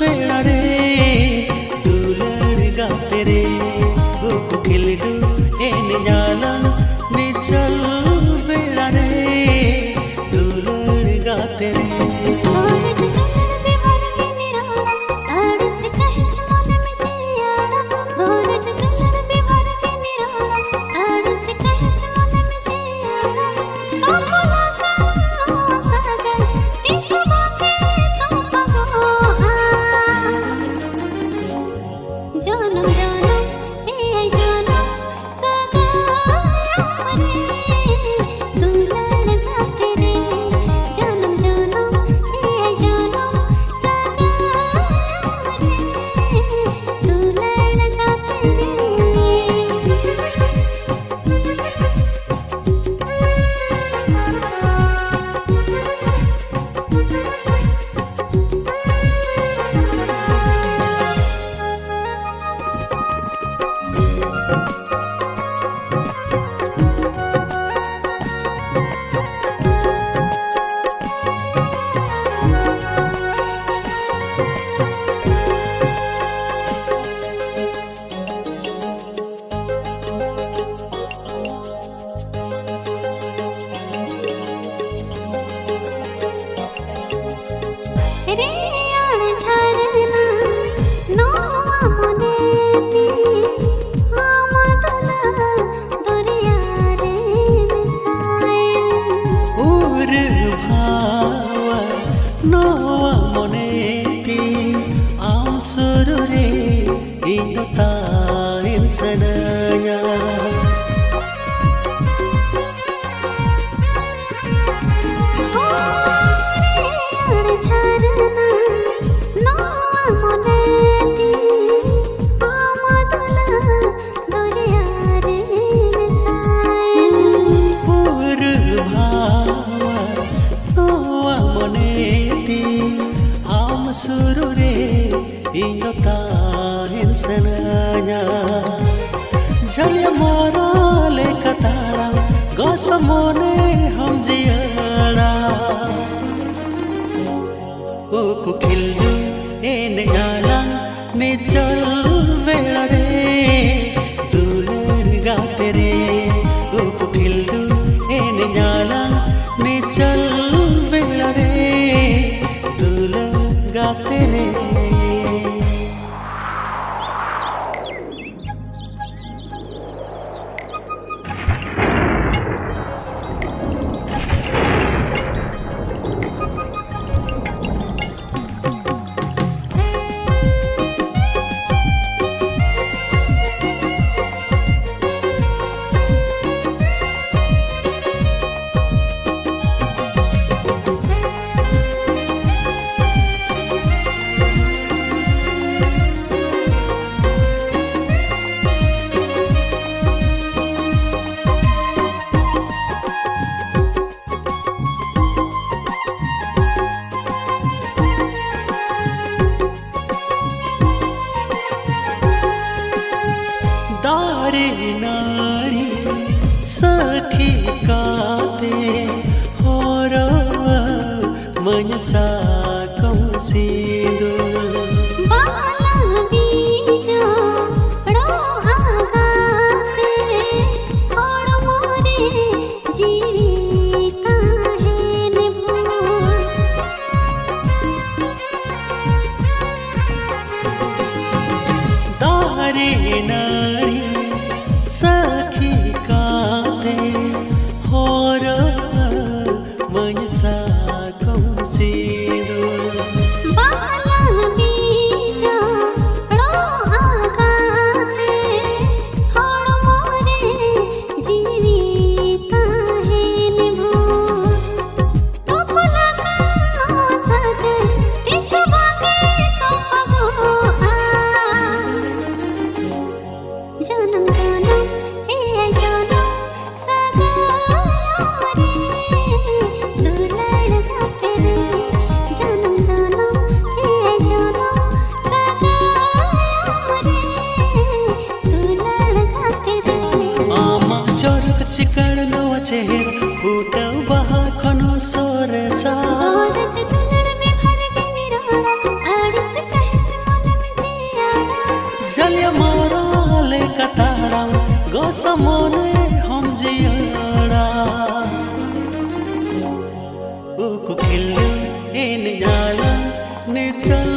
बेड़ा रे दुलड़ गाते रे को खिलडू एन जाला निचल बेड़ा रे दुलड़ गाते रे surure iyo tahin senanya jalya mara le katara gosamone hum jiara o ko khildu ene jala ne chal bela re dular gaate re o ko khildu ene jala ne chal bela re dular गाते रे दारे नारी सखी काते होर मनसा कौसिदो बाला बीजा रो आगाते होर मोरे जीविता है निभो दारे नारी सखी काते होर मनसा कौसिदो बाला बीजा रो आगाते होर मोरे जीविता है निभो टोपला का सद तिस भागे तो पगो समोने हम जियाड़ा उको खिल्लु एन जाला ने चल